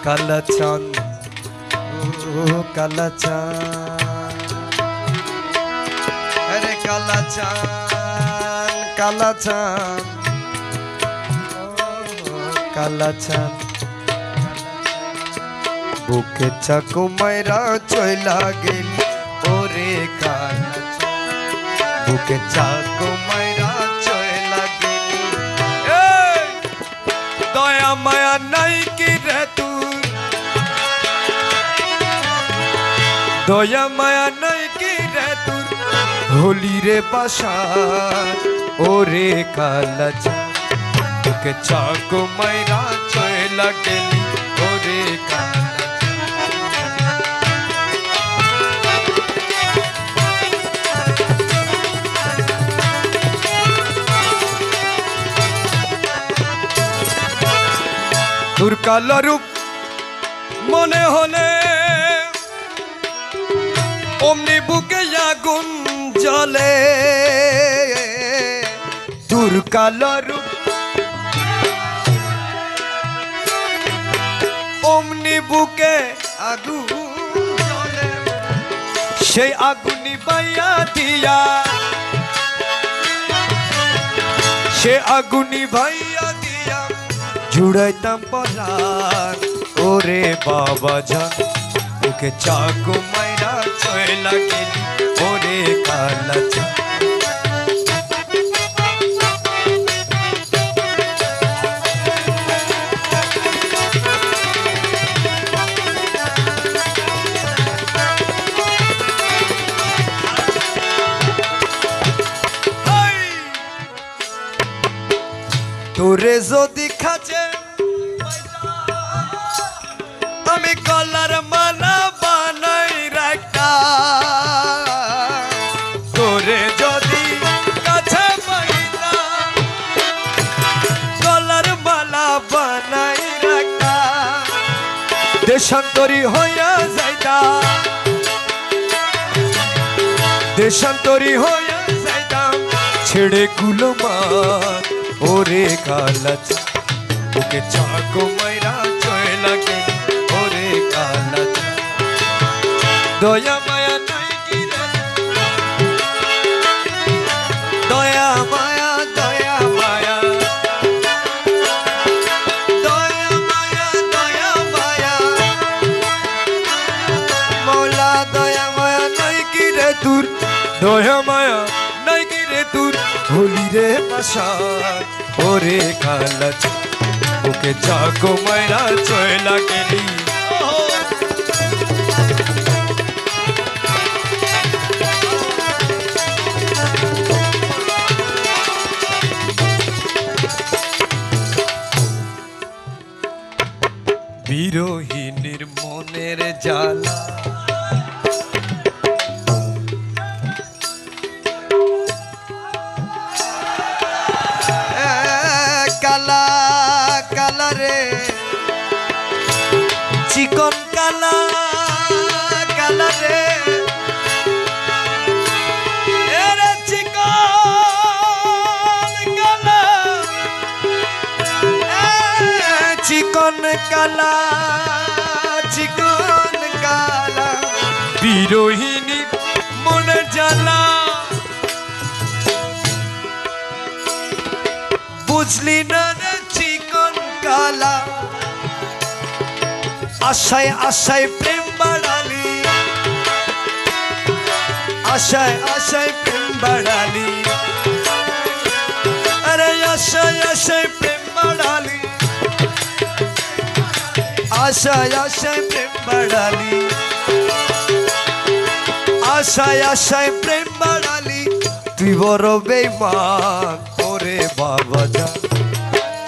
কালা চাঁদ ও কালা চাঁদ, আরে কালা চাঁদ কালা চাঁদ কালা চাঁদ, বুকে চাকু মাইরা চইলা গেলি ওরে কালা চাঁদ, বুকে চাকু মাইরা চইলা গেলি। দয়া মায়া নাই কি রে তুই, দয়া মায়া নাই কি রে তুই, হোলি রে বাসা ওরে কালা চাঁদ, বুকে চাকু মাইরা চইলা গেলি ওরে কালা। তোর কালো রূপ মনে হলে অমনি বুকে আগুন জ্বলে, তোর কালো রূপ অমনি বুকে আগুন জ্বলে, সেই আগুনি বাইয়া দিয়া, সে আগুনি ভাইয়া দিয়া জুড়াইতাম পরাণ ওরে বাবা জান, ওকে চাকু মাইরা চইলা গেলি ওরে কালা চাঁদ। তোরে যদি খাচে আমি কলার মালা বানাই রাখতাম, তোরে যদি কাছে পাইতাম কলার মালা বানাই রাখতাম, দেশান্তরী হইয়া যাইতাম, দেশান্তরী হইয়া যাইতাম ছেড়ে কুলমান ওরে কালা চাঁদ, বুকে চাকু মাইরা চইলা গেলি ওরে কালা চাঁদ। দয়া মায়া নাই কি রে, দয়া মায়া দয়া মায়া, দয়া মায়া দয়া মায়া, মৌলা দয়া মায়া নাই কি রে তোর, দয়া মায়া নাই কি রে তোর, হোলি রে বাসা ওরে কালা চাঁদ, বুকে চাকু মাইরা চইলা গেলি। বিরোহিনীর মনের জ্বালা কালা কালা রে চিকন কালা কালা রে, এরে চিকন কালা, চিকন কালা চিকন কালা, বিরোহিনী মনে জ্বালা বুঝলি না রে চিকন কালা, আশায় আশায় প্রেম বাড়ালি, আশায় আশায় প্রেম বাড়ালি, আরে আশায় আশায় প্রেম বাড়ালি, আশায় আশায় প্রেম বাড়ালি, আশায় আশায় প্রেম বাড়ালি, তুই বড় বেঈমান ওরে বাবা জান,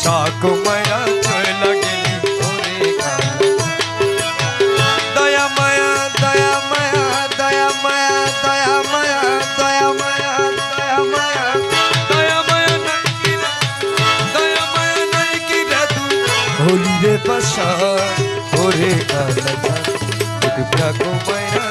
চাকু মাইরা চইলা গেলি ওরে কালা। দয়া মায়া দয়া মায়া দয়া মায়া দয়া মায়া দয়া মায়া দয়া মায়া, দয়া মায়া নাই কি রে, দয়া মায়া নাই কি রে তুই, হোলি রে বাসা ওরে কালা চাঁদ, বুকে চাকু মাইরা